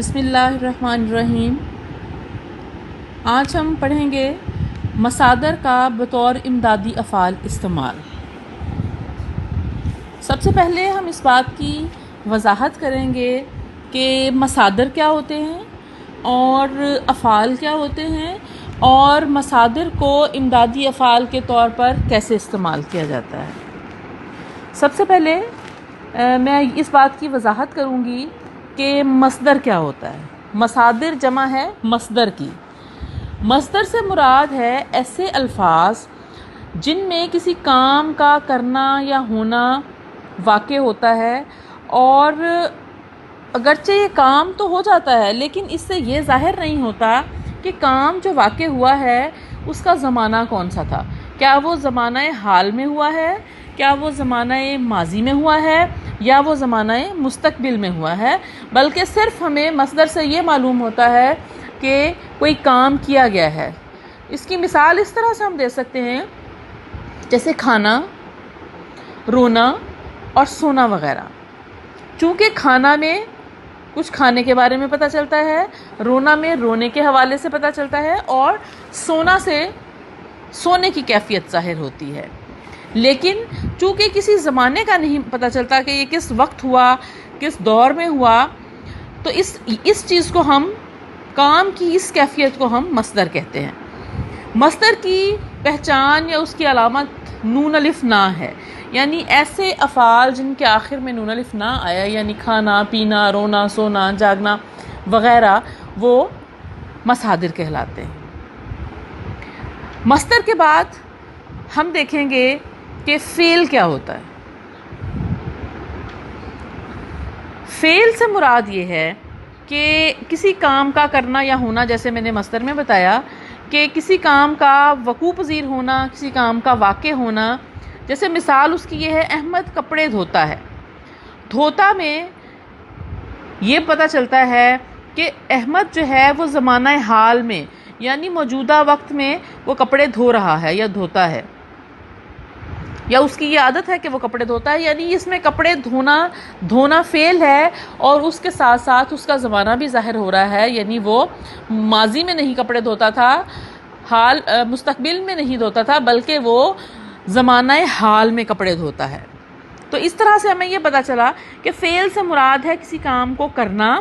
بسم اللہ الرحمن الرحیم۔ آج ہم پڑھیں گے مصادر کا بطور امدادی افعال استعمال۔ سب سے پہلے ہم اس بات کی وضاحت کریں گے کہ مصادر کیا ہوتے ہیں اور افعال کیا ہوتے ہیں، اور مصادر کو امدادی افعال کے طور پر کیسے استعمال کیا جاتا ہے۔ سب سے پہلے میں اس بات کی وضاحت کروں گی کہ مصدر کیا ہوتا ہے۔ مصادر جمع ہے مصدر کی۔ مصدر سے مراد ہے ایسے الفاظ جن میں کسی کام کا کرنا یا ہونا واقع ہوتا ہے، اور اگرچہ یہ کام تو ہو جاتا ہے لیکن اس سے یہ ظاہر نہیں ہوتا کہ کام جو واقع ہوا ہے اس کا زمانہ کون سا تھا۔ کیا وہ زمانہ حال میں ہوا ہے، کیا وہ زمانہ ماضی میں ہوا ہے، یا وہ زمانہ مستقبل میں ہوا ہے، بلکہ صرف ہمیں مصدر سے یہ معلوم ہوتا ہے کہ کوئی کام کیا گیا ہے۔ اس کی مثال اس طرح سے ہم دے سکتے ہیں جیسے کھانا، رونا اور سونا وغیرہ۔ چونکہ کھانا میں کچھ کھانے کے بارے میں پتہ چلتا ہے، رونا میں رونے کے حوالے سے پتہ چلتا ہے، اور سونا سے سونے کی کیفیت ظاہر ہوتی ہے۔ لیکن چونکہ کسی زمانے کا نہیں پتہ چلتا کہ یہ کس وقت ہوا، کس دور میں ہوا، تو اس چیز کو ہم، کام کی اس کیفیت کو ہم مصدر کہتے ہیں۔ مصدر کی پہچان یا اس کی علامت نون الف نا ہے، یعنی ایسے افعال جن کے آخر میں نون الف نا آیا، یعنی کھانا، پینا، رونا، سونا، جاگنا وغیرہ، وہ مصادر کہلاتے ہیں۔ مصدر کے بعد ہم دیکھیں گے کہ فعل کیا ہوتا ہے۔ فعل سے مراد یہ ہے کہ کسی کام کا کرنا یا ہونا، جیسے میں نے مصدر میں بتایا کہ کسی کام کا وقوع پذیر ہونا، کسی کام کا واقع ہونا۔ جیسے مثال اس کی یہ ہے، احمد کپڑے دھوتا ہے۔ دھوتا میں یہ پتہ چلتا ہے کہ احمد جو ہے وہ زمانہ حال میں، یعنی موجودہ وقت میں وہ کپڑے دھو رہا ہے یا دھوتا ہے، یا اس کی یہ عادت ہے کہ وہ کپڑے دھوتا ہے، یعنی اس میں کپڑے دھونا فعل ہے، اور اس کے ساتھ ساتھ اس کا زمانہ بھی ظاہر ہو رہا ہے، یعنی وہ ماضی میں نہیں کپڑے دھوتا تھا، مستقبل میں نہیں دھوتا تھا، بلکہ وہ زمانہ حال میں کپڑے دھوتا ہے۔ تو اس طرح سے ہمیں یہ پتہ چلا کہ فعل سے مراد ہے کسی کام کو کرنا،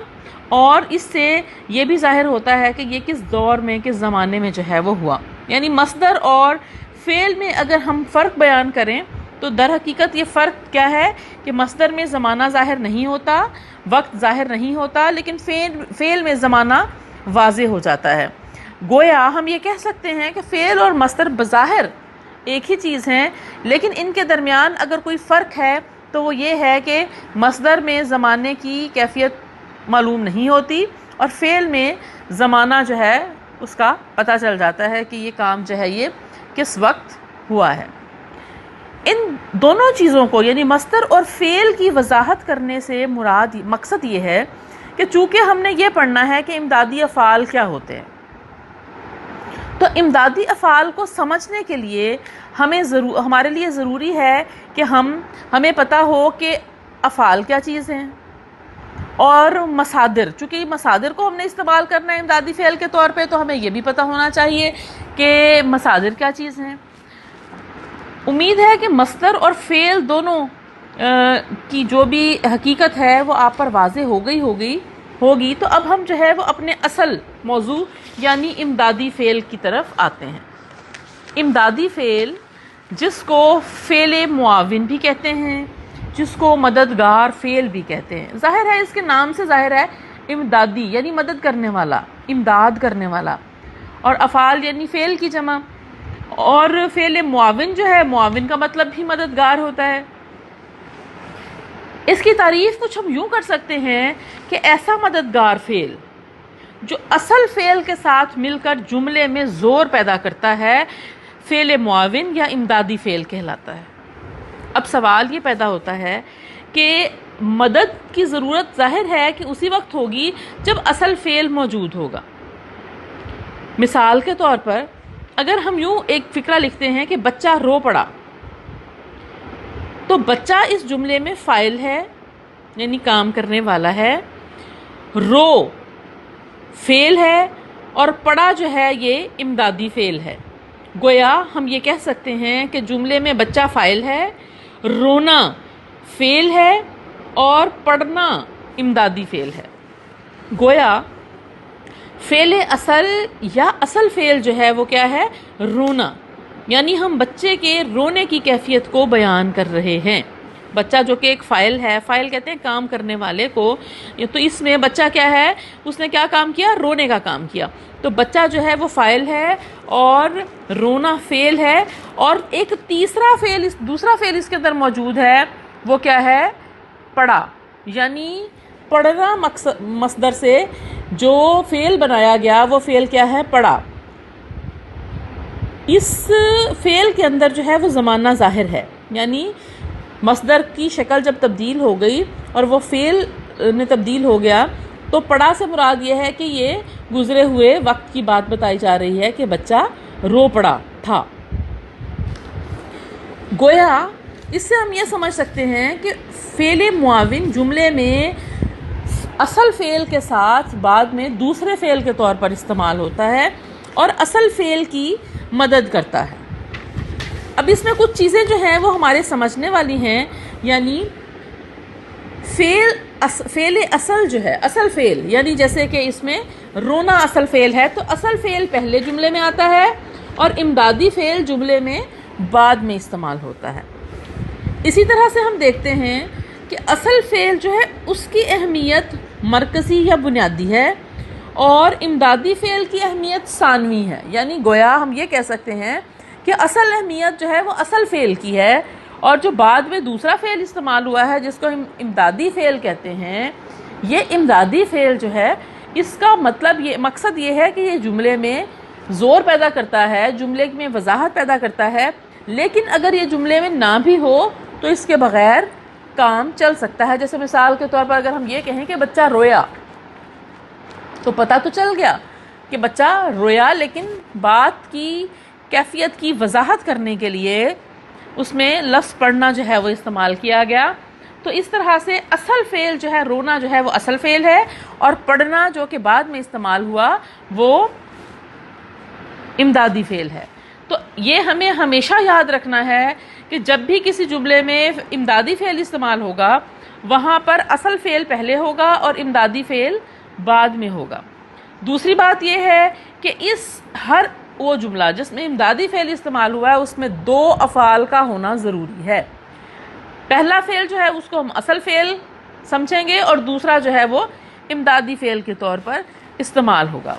اور اس سے یہ بھی ظاہر ہوتا ہے کہ یہ کس دور میں، کس زمانے میں جو ہے وہ ہوا۔ یعنی مصدر اور فعل میں اگر ہم فرق بیان کریں تو در حقیقت یہ فرق کیا ہے کہ مصدر میں زمانہ ظاہر نہیں ہوتا، وقت ظاہر نہیں ہوتا، لیکن فعل میں زمانہ واضح ہو جاتا ہے۔ گویا ہم یہ کہہ سکتے ہیں کہ فعل اور مصدر بظاہر ایک ہی چیز ہیں، لیکن ان کے درمیان اگر کوئی فرق ہے تو وہ یہ ہے کہ مصدر میں زمانے کی کیفیت معلوم نہیں ہوتی، اور فعل میں زمانہ جو ہے اس کا پتہ چل جاتا ہے کہ یہ کام جو ہے یہ کس وقت ہوا ہے۔ ان دونوں چیزوں کو، یعنی مصدر اور فعل کی وضاحت کرنے سے مقصد یہ ہے کہ چونکہ ہم نے یہ پڑھنا ہے کہ امدادی افعال کیا ہوتے ہیں، تو امدادی افعال کو سمجھنے کے لیے ہمارے لیے ضروری ہے کہ ہمیں پتہ ہو کہ افعال کیا چیز ہیں، اور مصادر، چونکہ مصادر کو ہم نے استعمال کرنا ہے امدادی فعل کے طور پہ، تو ہمیں یہ بھی پتہ ہونا چاہیے کہ مصادر کیا چیز ہیں۔ امید ہے کہ مصدر اور فعل دونوں کی جو بھی حقیقت ہے وہ آپ پر واضح ہوگی۔ تو اب ہم جو ہے وہ اپنے اصل موضوع یعنی امدادی فعل کی طرف آتے ہیں۔ امدادی فعل، جس کو فعل معاون بھی کہتے ہیں، جس کو مددگار فعل بھی کہتے ہیں، ظاہر ہے اس کے نام سے ظاہر ہے امدادی یعنی مدد کرنے والا، امداد کرنے والا، اور افعال یعنی فعل کی جمع، اور فعل معاون جو ہے، معاون کا مطلب بھی مددگار ہوتا ہے۔ اس کی تعریف کچھ ہم یوں کر سکتے ہیں کہ ایسا مددگار فعل جو اصل فعل کے ساتھ مل کر جملے میں زور پیدا کرتا ہے، فعل معاون یا امدادی فعل کہلاتا ہے۔ اب سوال یہ پیدا ہوتا ہے کہ مدد کی ضرورت ظاہر ہے کہ اسی وقت ہوگی جب اصل فعل موجود ہوگا۔ مثال کے طور پر اگر ہم یوں ایک فقرہ لکھتے ہیں کہ بچہ رو پڑا، تو بچہ اس جملے میں فاعل ہے، یعنی کام کرنے والا ہے۔ رو فعل ہے اور پڑھا جو ہے یہ امدادی فعل ہے۔ گویا ہم یہ کہہ سکتے ہیں کہ جملے میں بچہ فاعل ہے، رونا فعل ہے اور پڑھنا امدادی فعل ہے۔ گویا فعل اصل یا اصل فعل جو ہے وہ کیا ہے؟ رونا، یعنی ہم بچے کے رونے کی کیفیت کو بیان کر رہے ہیں۔ بچہ جو کہ ایک فاعل ہے، فاعل کہتے ہیں کام کرنے والے کو، تو اس میں بچہ کیا ہے؟ اس نے کیا کام کیا؟ رونے کا کام کیا۔ تو بچہ جو ہے وہ فاعل ہے اور رونا فعل ہے، اور ایک دوسرا فعل اس کے اندر موجود ہے، وہ کیا ہے؟ پڑھا، یعنی پڑھنا مصدر سے جو فعل بنایا گیا وہ فعل کیا ہے؟ پڑھا۔ اس فعل کے اندر جو ہے وہ زمانہ ظاہر ہے، یعنی مصدر کی شکل جب تبدیل ہو گئی اور وہ فعل میں تبدیل ہو گیا، تو پڑھا سے مراد یہ ہے کہ یہ گزرے ہوئے وقت کی بات بتائی جا رہی ہے کہ بچہ رو پڑا تھا۔ گویا اس سے ہم یہ سمجھ سکتے ہیں کہ فعل معاون جملے میں اصل فعل کے ساتھ بعد میں دوسرے فعل کے طور پر استعمال ہوتا ہے اور اصل فعل کی مدد کرتا ہے۔ اب اس میں کچھ چیزیں جو ہیں وہ ہمارے سمجھنے والی ہیں، یعنی فعل اصل جو ہے، اصل فعل، یعنی جیسے کہ اس میں رونا اصل فعل ہے تو اصل فعل پہلے جملے میں آتا ہے اور امدادی فعل جملے میں بعد میں استعمال ہوتا ہے۔ اسی طرح سے ہم دیکھتے ہیں کہ اصل فعل جو ہے اس کی اہمیت مرکزی یا بنیادی ہے اور امدادی فعل کی اہمیت ثانوی ہے، یعنی گویا ہم یہ کہہ سکتے ہیں کہ اصل اہمیت جو ہے وہ اصل فعل کی ہے، اور جو بعد میں دوسرا فعل استعمال ہوا ہے جس کو ہم امدادی فعل کہتے ہیں، یہ امدادی فعل جو ہے اس کا مقصد یہ ہے کہ یہ جملے میں زور پیدا کرتا ہے، جملے میں وضاحت پیدا کرتا ہے، لیکن اگر یہ جملے میں نہ بھی ہو تو اس کے بغیر کام چل سکتا ہے۔ جیسے مثال کے طور پر اگر ہم یہ کہیں کہ بچہ رویا، تو پتہ تو چل گیا کہ بچہ رویا، لیکن بات کی کیفیت کی وضاحت کرنے کے لیے اس میں لفظ پڑھنا جو ہے وہ استعمال کیا گیا۔ تو اس طرح سے اصل فعل جو ہے رونا جو ہے وہ اصل فعل ہے، اور پڑھنا جو کہ بعد میں استعمال ہوا وہ امدادی فعل ہے۔ تو یہ ہمیں ہمیشہ یاد رکھنا ہے کہ جب بھی کسی جملے میں امدادی فعل استعمال ہوگا وہاں پر اصل فعل پہلے ہوگا اور امدادی فعل بعد میں ہوگا۔ دوسری بات یہ ہے کہ ہر وہ جملہ جس میں امدادی فعل استعمال ہوا ہے اس میں دو افعال کا ہونا ضروری ہے۔ پہلا فعل جو ہے اس کو ہم اصل فعل سمجھیں گے اور دوسرا جو ہے وہ امدادی فعل کے طور پر استعمال ہوگا۔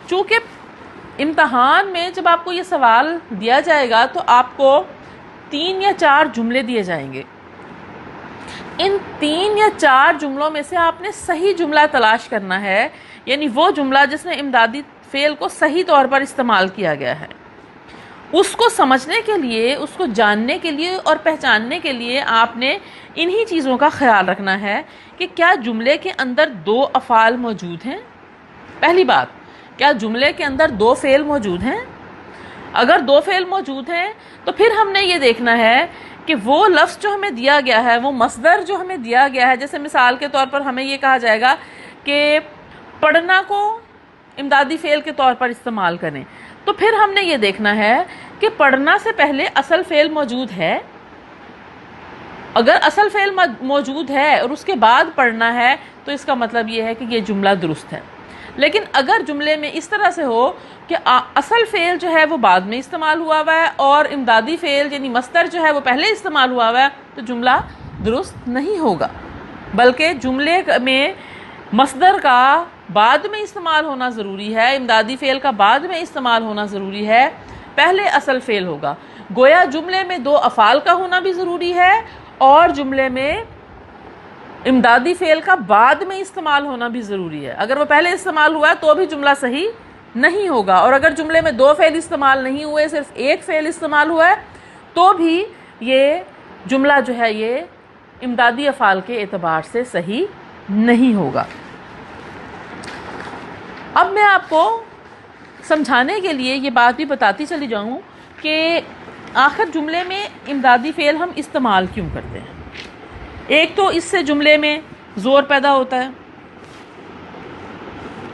چونکہ امتحان میں جب آپ کو یہ سوال دیا جائے گا تو آپ کو 3 یا 4 جملے دیے جائیں گے۔ ان 3 یا 4 جملوں میں سے آپ نے صحیح جملہ تلاش کرنا ہے، یعنی وہ جملہ جس میں امدادی فعل کو صحیح طور پر استعمال کیا گیا ہے۔ اس کو سمجھنے کے لیے، اس کو جاننے کے لیے اور پہچاننے کے لیے آپ نے انہی چیزوں کا خیال رکھنا ہے کہ کیا جملے کے اندر 2 افعال موجود ہیں۔ پہلی بات، کیا جملے کے اندر 2 فعل موجود ہیں؟ اگر 2 فعل موجود ہیں تو پھر ہم نے یہ دیکھنا ہے کہ وہ لفظ جو ہمیں دیا گیا ہے، وہ مصدر جو ہمیں دیا گیا ہے، جیسے مثال کے طور پر ہمیں یہ کہا جائے گا کہ پڑھنا کو امدادی فعل کے طور پر استعمال کریں، تو پھر ہم نے یہ دیکھنا ہے کہ پڑھنا سے پہلے اصل فعل موجود ہے۔ اگر اصل فعل موجود ہے اور اس کے بعد پڑھنا ہے تو اس کا مطلب یہ ہے کہ یہ جملہ درست ہے۔ لیکن اگر جملے میں اس طرح سے ہو کہ اصل فعل جو ہے وہ بعد میں استعمال ہوا ہے اور امدادی فعل یعنی مصدر جو ہے وہ پہلے استعمال ہوا ہے، تو جملہ درست نہیں ہوگا، بلکہ جملے میں مصدر کا بعد میں استعمال ہونا ضروری ہے، امدادی فعل کا بعد میں استعمال ہونا ضروری ہے، پہلے اصل فعل ہوگا۔ گویا جملے میں 2 افعال کا ہونا بھی ضروری ہے اور جملے میں امدادی فعل کا بعد میں استعمال ہونا بھی ضروری ہے۔ اگر وہ پہلے استعمال ہوا تو بھی جملہ صحیح نہیں ہوگا، اور اگر جملے میں 2 فعل استعمال نہیں ہوئے، صرف 1 فعل استعمال ہوا ہے، تو بھی یہ جملہ جو ہے یہ امدادی افعال کے اعتبار سے صحیح نہیں ہوگا۔ اب میں آپ کو سمجھانے کے لیے یہ بات بھی بتاتی چلی جاؤں کہ آخر جملے میں امدادی فعل ہم استعمال کیوں کرتے ہیں۔ ایک تو اس سے جملے میں زور پیدا ہوتا ہے،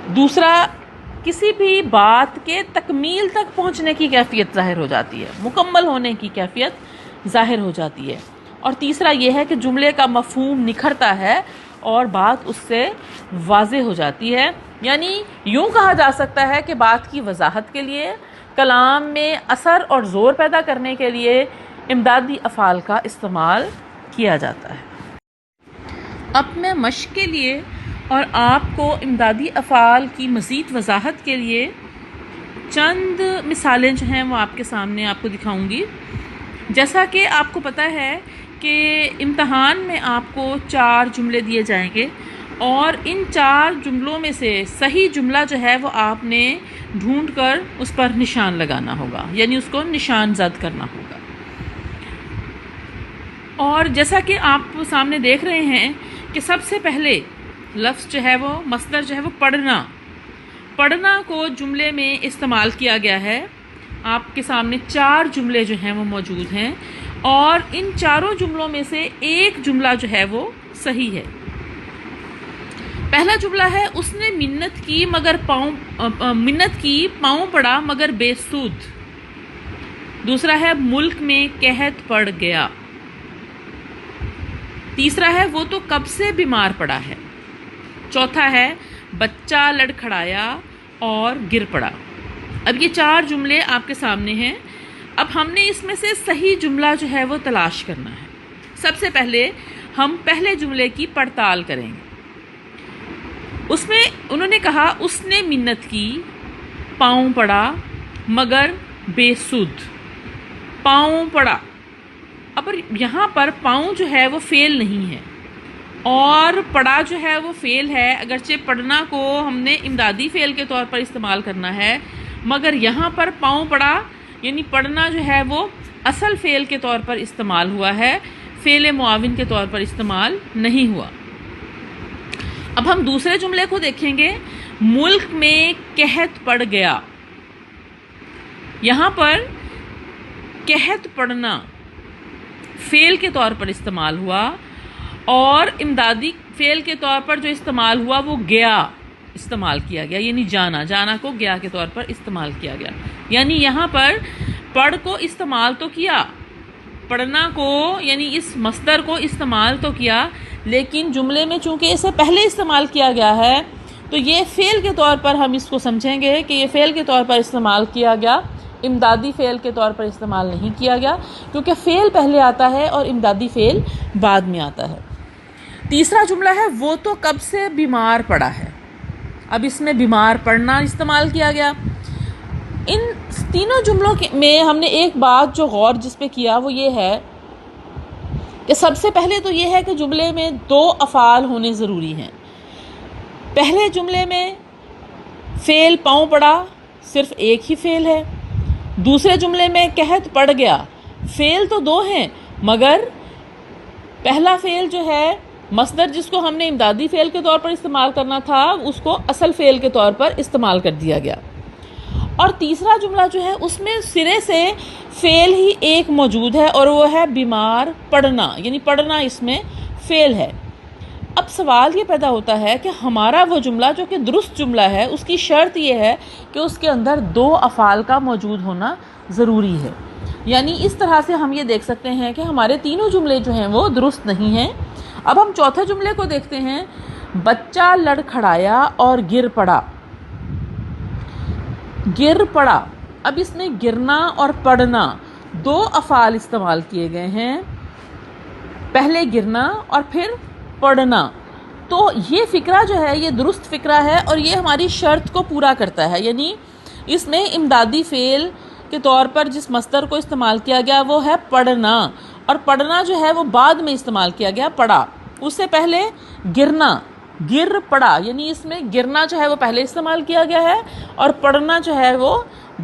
دوسرا، کسی بھی بات کے تکمیل تک پہنچنے کی کیفیت ظاہر ہو جاتی ہے، مکمل ہونے کی کیفیت ظاہر ہو جاتی ہے۔ اور تیسرا یہ ہے کہ جملے کا مفہوم نکھرتا ہے اور بات اس سے واضح ہو جاتی ہے۔ یعنی یوں کہا جا سکتا ہے کہ بات کی وضاحت کے لیے، کلام میں اثر اور زور پیدا کرنے کے لیے امدادی افعال کا استعمال کیا جاتا ہے۔ اب میں مشق کے لیے اور آپ کو امدادی افعال کی مزید وضاحت کے لیے چند مثالیں جو ہیں وہ آپ کے سامنے آپ کو دکھاؤں گی۔ جیسا کہ آپ کو پتہ ہے کہ امتحان میں آپ کو 4 جملے دیے جائیں گے اور ان 4 جملوں میں سے صحیح جملہ جو ہے وہ آپ نے ڈھونڈ کر اس پر نشان لگانا ہوگا، یعنی اس کو نشان زد کرنا ہوگا۔ اور جیسا کہ آپ سامنے دیکھ رہے ہیں کہ سب سے پہلے لفظ جو ہے وہ مصدر جو ہے وہ پڑھنا کو جملے میں استعمال کیا گیا ہے۔ آپ کے سامنے 4 جملے جو ہیں وہ موجود ہیں اور ان 4 جملوں میں سے ایک جملہ جو ہے وہ صحیح ہے۔ پہلا جملہ ہے، اس نے منت کی پاؤں پڑا مگر بے سود۔ دوسرا ہے، ملک میں قحط پڑ گیا۔ تیسرا ہے، وہ تو کب سے بیمار پڑا ہے۔ چوتھا ہے، بچہ لڑکھڑایا اور گر پڑا۔ اب یہ 4 جملے آپ کے سامنے ہیں۔ اب ہم نے اس میں سے صحیح جملہ جو ہے وہ تلاش کرنا ہے۔ سب سے پہلے ہم پہلے جملے کی پڑتال کریں گے۔ اس میں انہوں نے کہا، اس نے منت کی، پاؤں پڑا مگر بے سود۔ پاؤں پڑا، اب یہاں پر پاؤں جو ہے وہ فعل نہیں ہے اور پڑا جو ہے وہ فعل ہے، اگرچہ پڑھنا کو ہم نے امدادی فعل کے طور پر استعمال کرنا ہے، مگر یہاں پر پاؤں پڑا یعنی پڑھنا جو ہے وہ اصل فعل کے طور پر استعمال ہوا ہے، فعل معاون کے طور پر استعمال نہیں ہوا۔ اب ہم دوسرے جملے کو دیکھیں گے، ملک میں قحط پڑ گیا۔ یہاں پر قحط پڑنا فعل کے طور پر استعمال ہوا اور امدادی فعل کے طور پر جو استعمال ہوا وہ گیا استعمال کیا گیا، یعنی جانا کو گیا کے طور پر استعمال کیا گیا۔ یعنی یہاں پر پڑھ کو استعمال تو کیا، پڑھنا کو یعنی اس مصدر کو استعمال تو کیا، لیکن جملے میں چونکہ اسے پہلے استعمال کیا گیا ہے تو یہ فعل کے طور پر ہم اس کو سمجھیں گے کہ یہ فعل کے طور پر استعمال کیا گیا، امدادی فعل کے طور پر استعمال نہیں کیا گیا، کیونکہ فعل پہلے آتا ہے اور امدادی فعل بعد میں آتا ہے۔ تیسرا جملہ ہے، وہ تو کب سے بیمار پڑا ہے۔ اب اس میں بیمار پڑنا استعمال کیا گیا۔ ان تینوں جملوں میں ہم نے ایک بات جو غور جس پہ کیا وہ یہ ہے کہ سب سے پہلے تو یہ ہے کہ جملے میں 2 افعال ہونے ضروری ہیں۔ پہلے جملے میں فعل پاؤں پڑا صرف ایک ہی فعل ہے، دوسرے جملے میں قحط پڑ گیا فعل تو 2 ہیں، مگر پہلا فعل جو ہے مصدر جس کو ہم نے امدادی فعل کے طور پر استعمال کرنا تھا اس کو اصل فعل کے طور پر استعمال کر دیا گیا، اور تیسرا جملہ جو ہے اس میں سرے سے فعل ہی ایک موجود ہے اور وہ ہے بیمار پڑھنا، یعنی پڑھنا اس میں فعل ہے۔ اب سوال یہ پیدا ہوتا ہے کہ ہمارا وہ جملہ جو کہ درست جملہ ہے اس کی شرط یہ ہے کہ اس کے اندر 2 افعال کا موجود ہونا ضروری ہے۔ یعنی اس طرح سے ہم یہ دیکھ سکتے ہیں کہ ہمارے تینوں جملے جو ہیں وہ درست نہیں ہیں۔ اب ہم چوتھے جملے کو دیکھتے ہیں، بچہ لڑکھڑایا اور گر پڑا۔ گر پڑا، اب اس میں گرنا اور پڑنا 2 افعال استعمال کیے گئے ہیں، پہلے گرنا اور پھر پڑھنا۔ تو یہ فقرہ جو ہے یہ درست فقرہ ہے اور یہ ہماری شرط کو پورا کرتا ہے، یعنی اس میں امدادی فعل کے طور پر جس مصدر کو استعمال کیا گیا وہ ہے پڑھنا، اور پڑھنا جو ہے وہ بعد میں استعمال کیا گیا پڑا، اس سے پہلے گرنا، گر پڑا، یعنی اس میں گرنا جو ہے وہ پہلے استعمال کیا گیا ہے اور پڑھنا جو ہے وہ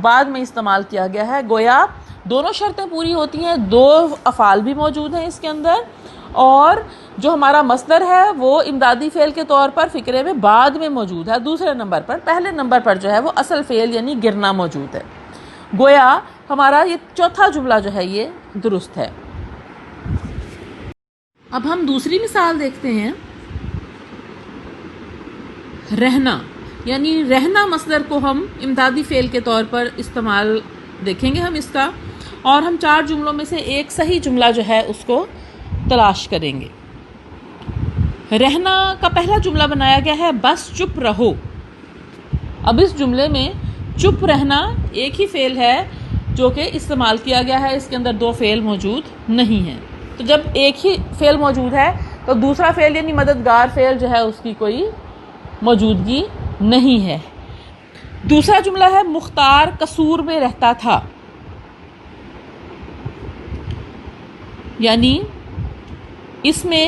بعد میں استعمال کیا گیا ہے۔ گویا دونوں شرطیں پوری ہوتی ہیں، 2 افعال بھی موجود ہیں اس کے اندر، اور جو ہمارا مصدر ہے وہ امدادی فعل کے طور پر فقرے میں بعد میں موجود ہے دوسرے نمبر پر، پہلے نمبر پر جو ہے وہ اصل فعل یعنی گرنا موجود ہے۔ گویا ہمارا یہ چوتھا جملہ جو ہے یہ درست ہے۔ اب ہم دوسری مثال دیکھتے ہیں، رہنا۔ یعنی رہنا مصدر کو ہم امدادی فعل کے طور پر استعمال دیکھیں گے ہم اس کا، اور ہم 4 جملوں میں سے ایک صحیح جملہ جو ہے اس کو تلاش کریں گے۔ رہنا کا پہلا جملہ بنایا گیا ہے بس چپ رہو۔ اب اس جملے میں چپ رہنا ایک ہی فعل ہے جو کہ استعمال کیا گیا ہے، اس کے اندر 2 فعل موجود نہیں ہیں۔ تو جب ایک ہی فعل موجود ہے تو دوسرا فعل یعنی مددگار فعل جو ہے اس کی کوئی موجودگی نہیں ہے۔ دوسرا جملہ ہے مختار قصور میں رہتا تھا، یعنی اس میں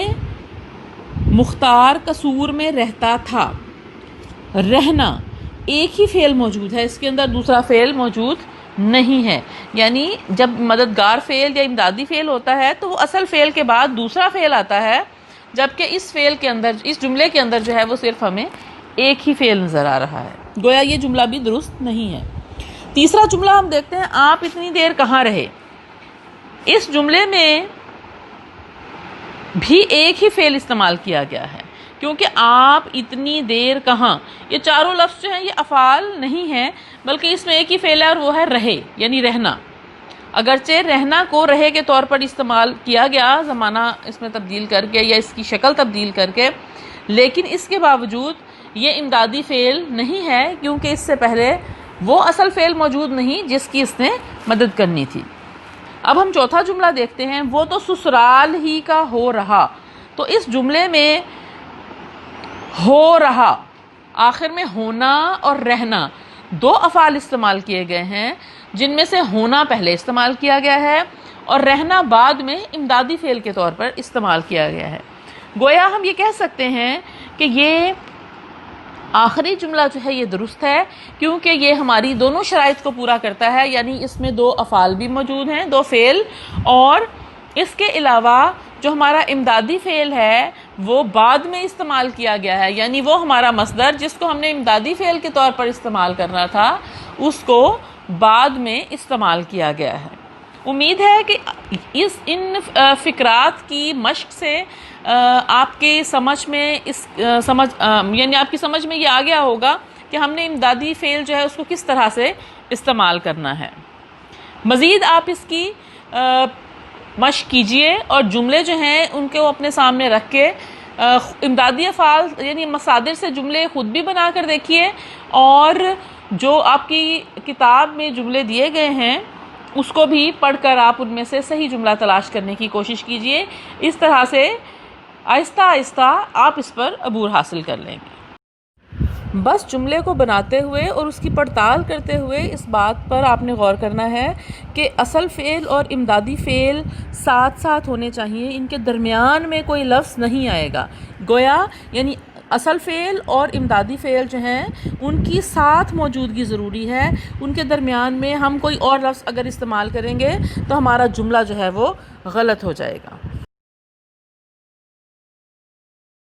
مختار قصور میں رہتا تھا، رہنا ایک ہی فعل موجود ہے، اس کے اندر دوسرا فعل موجود نہیں ہے۔ یعنی جب مددگار فعل یا امدادی فعل ہوتا ہے تو وہ اصل فعل کے بعد دوسرا فعل آتا ہے، جبکہ اس فعل کے اندر، اس جملے کے اندر جو ہے وہ صرف ہمیں ایک ہی فعل نظر آ رہا ہے، گویا یہ جملہ بھی درست نہیں ہے۔ تیسرا جملہ ہم دیکھتے ہیں آپ اتنی دیر کہاں رہے۔ اس جملے میں بھی ایک ہی فعل استعمال کیا گیا ہے، کیونکہ آپ اتنی دیر کہاں، یہ چاروں لفظ جو ہیں یہ افعال نہیں ہیں، بلکہ اس میں ایک ہی فعل ہے اور وہ ہے رہے، یعنی رہنا۔ اگرچہ رہنا کو رہے کے طور پر استعمال کیا گیا زمانہ اس میں تبدیل کر کے یا اس کی شکل تبدیل کر کے، لیکن اس کے باوجود یہ امدادی فعل نہیں ہے، کیونکہ اس سے پہلے وہ اصل فعل موجود نہیں جس کی اس نے مدد کرنی تھی۔ اب ہم چوتھا جملہ دیکھتے ہیں، وہ تو سسرال ہی کا ہو رہا۔ تو اس جملے میں ہو رہا، آخر میں ہونا اور رہنا 2 افعال استعمال کیے گئے ہیں، جن میں سے ہونا پہلے استعمال کیا گیا ہے اور رہنا بعد میں امدادی فعل کے طور پر استعمال کیا گیا ہے۔ گویا ہم یہ کہہ سکتے ہیں کہ یہ آخری جملہ جو ہے یہ درست ہے، کیونکہ یہ ہماری دونوں شرائط کو پورا کرتا ہے، یعنی اس میں 2 افعال بھی موجود ہیں، 2 فعل، اور اس کے علاوہ جو ہمارا امدادی فعل ہے وہ بعد میں استعمال کیا گیا ہے، یعنی وہ ہمارا مصدر جس کو ہم نے امدادی فعل کے طور پر استعمال کرنا تھا اس کو بعد میں استعمال کیا گیا ہے۔ امید ہے کہ ان فقرات کی مشق سے آپ کے سمجھ میں یعنی آپ کی سمجھ میں یہ آ گیا ہوگا کہ ہم نے امدادی فعل جو ہے اس کو کس طرح سے استعمال کرنا ہے۔ مزید آپ اس کی مشق کیجئے اور جملے جو ہیں ان کو اپنے سامنے رکھ کے امدادی افعال یعنی مصادر سے جملے خود بھی بنا کر دیکھیے، اور جو آپ کی کتاب میں جملے دیے گئے ہیں اس کو بھی پڑھ کر آپ ان میں سے صحیح جملہ تلاش کرنے کی کوشش کیجئے۔ اس طرح سے آہستہ آہستہ آپ اس پر عبور حاصل کر لیں گے۔ بس جملے کو بناتے ہوئے اور اس کی پڑتال کرتے ہوئے اس بات پر آپ نے غور کرنا ہے کہ اصل فعل اور امدادی فعل ساتھ ساتھ ہونے چاہیے، ان کے درمیان میں کوئی لفظ نہیں آئے گا، گویا یعنی اصل فعل اور امدادی فعل جو ہیں ان کی ساتھ موجودگی ضروری ہے، ان کے درمیان میں ہم کوئی اور لفظ اگر استعمال کریں گے تو ہمارا جملہ جو ہے وہ غلط ہو جائے گا۔